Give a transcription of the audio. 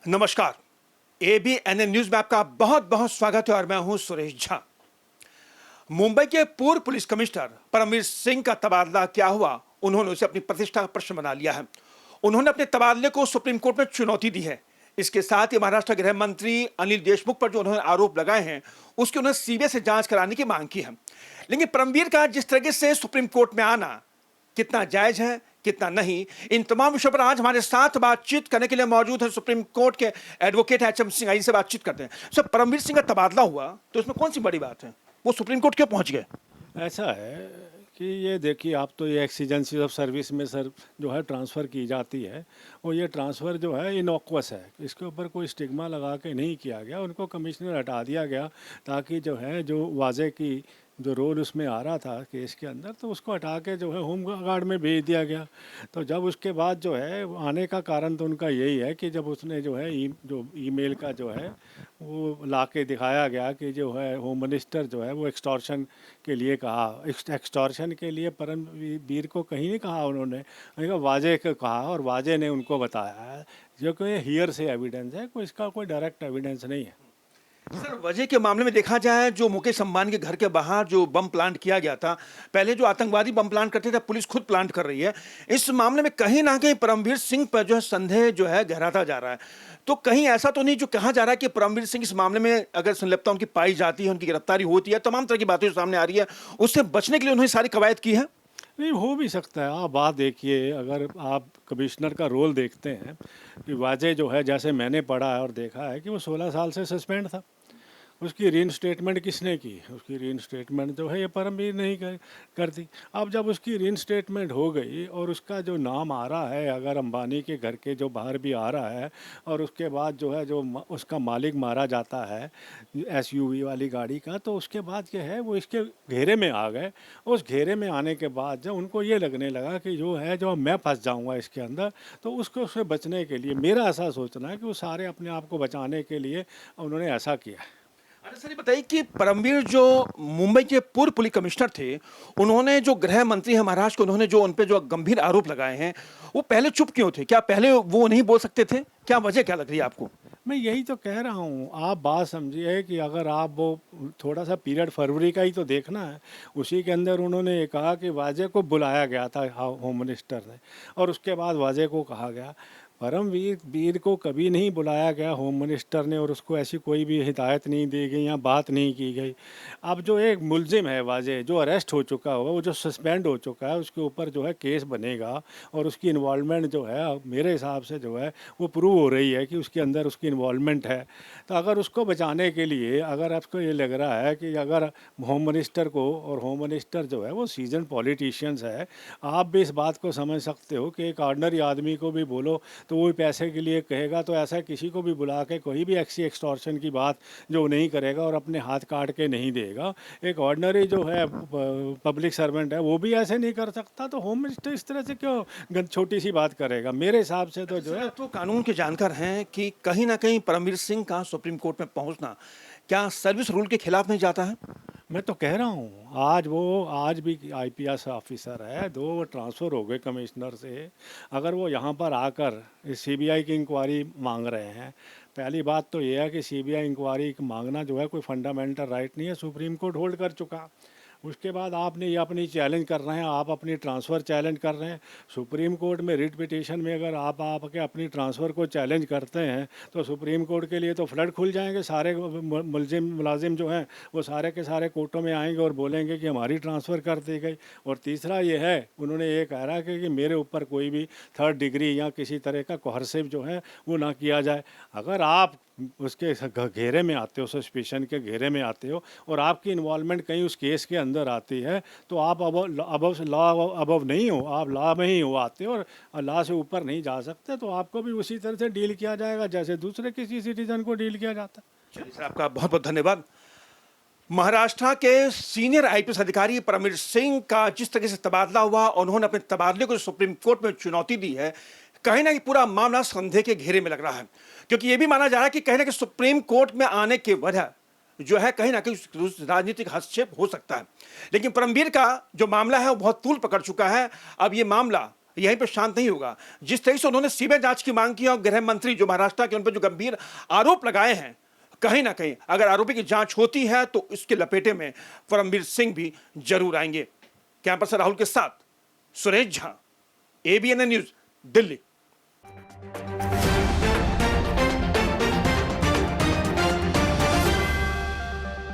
नमस्कार। एबीएनएन न्यूज में आपका बहुत बहुत स्वागत है और मैं हूं सुरेश झा। मुंबई के पूर्व पुलिस कमिश्नर परमवीर सिंह का तबादला क्या हुआ, उन्होंने उसे अपनी प्रतिष्ठा का प्रश्न बना लिया है। उन्होंने अपने तबादले को सुप्रीम कोर्ट में चुनौती दी है। इसके साथ ही महाराष्ट्र गृह मंत्री अनिल देशमुख पर जो उन्होंने आरोप लगाए हैं उसकी उन्होंने सीबीआई से जांच कराने की मांग की है। लेकिन परमवीर का जिस तरीके से सुप्रीम कोर्ट में आना कितना जायज है कितना नहीं, इन तमाम विषयों पर आज हमारे साथ बातचीत करने के लिए मौजूद है सुप्रीम कोर्ट के एडवोकेट एचएम सिंह। आई से बातचीत करते हैं। सर, परमवीर सिंह का तबादला हुआ तो इसमें कौन सी बड़ी बात है, वो सुप्रीम कोर्ट क्यों पहुंच गए? ऐसा है कि ये देखिए, आप तो ये एक्सीजेंसी ऑफ सर्विस में सर जो है ट्रांसफ़र की जाती है, और ये ट्रांसफ़र जो है इनॉक्वस है, इसके ऊपर कोई स्टिग्मा लगा के नहीं किया गया। उनको कमिश्नर हटा दिया गया ताकि जो है जो वाजे की जो रोल उसमें आ रहा था केस के अंदर, तो उसको हटा के जो है होम गार्ड में भेज दिया गया। तो जब उसके बाद जो है आने का कारण तो उनका यही है कि जब उसने जो है जो ईमेल का जो है वो ला के दिखाया गया कि जो है होम मिनिस्टर जो है वो एक्सटॉर्शन के लिए कहा। एक्सटॉर्शन के लिए परमवीर को कहीं नहीं कहा उन्होंने, वाजे को कहा, और वाजे ने उनको बताया है, जो कि हियर से एविडेंस है, कोई इसका कोई डायरेक्ट एविडेंस नहीं है। सर, वजह के मामले में देखा जाए, जो मुकेश अंबानी के घर के बाहर जो बम प्लांट किया गया था, पहले जो आतंकवादी बम प्लांट करते थे, पुलिस खुद प्लांट कर रही है। इस मामले में कहीं ना कहीं परमवीर सिंह पर जो है संदेह जो है गहराता जा रहा है। तो कहीं ऐसा तो नहीं जो कहा जा रहा है कि परमवीर सिंह इस मामले में अगर संलिप्तता उनकी पाई जाती है, उनकी गिरफ्तारी होती है, तमाम तरह की बातें जो सामने आ रही है, उससे बचने के लिए उन्होंने सारी कवायद की है? नहीं, हो भी सकता है। आप बात देखिए, अगर आप कमिश्नर का रोल देखते हैं कि वाजे जो है, जैसे मैंने पढ़ा है और देखा है कि वो 16 साल से सस्पेंड था। उसकी रीइंस्टेटमेंट किसने की? उसकी रीइंस्टेटमेंट जो है ये परमवीर नहीं कर दी। अब जब उसकी रीइंस्टेटमेंट हो गई और उसका जो नाम आ रहा है, अगर अंबानी के घर के जो बाहर भी आ रहा है, और उसके बाद जो है जो उसका मालिक मारा जाता है एसयूवी वाली गाड़ी का, तो उसके बाद ये है वो इसके घेरे में आ गए। उस घेरे में आने के बाद जब उनको ये लगने लगा कि जो है जो मैं फंस जाऊंगा इसके अंदर, तो उसको उससे बचने के लिए, मेरा ऐसा सोचना है कि वो सारे अपने आप को बचाने के लिए उन्होंने ऐसा किया है। अरे सर, ये बताइए कि परमवीर जो मुंबई के पूर्व पुलिस कमिश्नर थे, उन्होंने जो गृह मंत्री है महाराष्ट्र के, उन्होंने जो उन पे जो गंभीर आरोप लगाए हैं, वो पहले चुप क्यों थे? क्या पहले वो नहीं बोल सकते थे? क्या वजह क्या लग रही है आपको? मैं यही तो कह रहा हूँ, आप बात समझिए कि अगर आप वो थोड़ा सा पीरियड फरवरी का ही तो देखना है, उसी के अंदर उन्होंने ये कहा कि वाजे को बुलाया गया था होम मिनिस्टर ने, और उसके बाद वाजे को कहा गया। परमवीर को कभी नहीं बुलाया गया होम मिनिस्टर ने, और उसको ऐसी कोई भी हिदायत नहीं दी गई या बात नहीं की गई। अब जो एक मुलजिम है वाजे, जो अरेस्ट हो चुका होगा, वो जो सस्पेंड हो चुका है, उसके ऊपर जो है केस बनेगा, और उसकी इन्वॉल्वमेंट जो है मेरे हिसाब से जो है वो प्रूव हो रही है कि उसके अंदर उसकी इन्वॉल्वमेंट है। तो अगर उसको बचाने के लिए, अगर आपको ये लग रहा है कि अगर होम मिनिस्टर को, और होम मिनिस्टर जो है वो सीजन पॉलिटिशियंस है, आप भी इस बात को समझ सकते हो कि एक ऑर्डिनरी आदमी को भी बोलो तो वो पैसे के लिए कहेगा, तो ऐसा किसी को भी बुला के कोई भी ऐसी एक्सटॉर्शन की बात जो नहीं करेगा और अपने हाथ काट के नहीं देगा। एक ऑर्डिनरी जो है पब्लिक सर्वेंट है, वो भी ऐसे नहीं कर सकता। तो होम मिनिस्टर इस तरह से क्यों छोटी सी बात करेगा? मेरे हिसाब से तो जो है, तो कानून के जानकार हैं कि कहीं ना कहीं परमवीर सिंह का सुप्रीम कोर्ट में पहुंचना क्या सर्विस रूल के खिलाफ नहीं जाता है? मैं तो कह रहा हूँ, आज भी आईपीएस ऑफिसर है, 2 ट्रांसफ़र हो गए कमिश्नर से। अगर वो यहाँ पर आकर सीबीआई की इंक्वायरी मांग रहे हैं, पहली बात तो ये है कि सीबीआई इंक्वायरी मांगना जो है कोई फंडामेंटल राइट नहीं है, सुप्रीम कोर्ट होल्ड कर चुका। उसके बाद आपने ये अपनी चैलेंज कर रहे हैं, आप अपनी ट्रांसफ़र चैलेंज कर रहे हैं। सुप्रीम कोर्ट में रिट पिटीशन में अगर आप आके अपनी ट्रांसफ़र को चैलेंज करते हैं, तो सुप्रीम कोर्ट के लिए तो फ्लड खुल जाएंगे। सारे मुलाजिम जो हैं वो सारे के सारे कोर्टों में आएंगे और बोलेंगे कि हमारी ट्रांसफ़र कर दी गई। और तीसरा ये है, उन्होंने ये कह रहा है कि मेरे ऊपर कोई भी 3rd डिग्री या किसी तरह का कोहर्सिव जो है वो ना किया जाए। अगर आप उसके घेरे में आते हो, सस्पिशन के घेरे में आते हो, और आपकी इन्वॉल्वमेंट कहीं उस केस के अंदर आती है, तो आप लॉ अबव नहीं हो, आप लॉ में ही हो आते हो, और लॉ से ऊपर नहीं जा सकते। तो आपको भी उसी तरह से डील किया जाएगा जैसे दूसरे किसी सिटीजन को डील किया जाता है। चलिए सर, आपका बहुत बहुत धन्यवाद। महाराष्ट्र के सीनियर आईपीएस अधिकारी परमवीर सिंह का जिस तरह से तबादला हुआ, उन्होंने अपने तबादले को सुप्रीम कोर्ट में चुनौती दी है, कहीं ना कहीं पूरा मामला संदेह के घेरे में लग रहा है। क्योंकि यह भी माना जा रहा है कि कहीं ना कहीं सुप्रीम कोर्ट में आने की वजह जो है कहीं ना कहीं राजनीतिक हस्तक्षेप हो सकता है। लेकिन परमवीर का जो मामला है वो बहुत तूल पकड़ चुका है। अब ये मामला यहीं पर शांत नहीं होगा। जिस तरह से उन्होंने सीबीआई जांच की मांग की और गृह मंत्री जो महाराष्ट्र के उन पर जो गंभीर आरोप लगाए हैं, कहीं ना कहीं अगर आरोपी की जांच होती है तो इसके लपेटे में परमवीर सिंह भी जरूर आएंगे। कैंपर से राहुल के साथ सुरेश झा, एबीएन न्यूज, दिल्ली।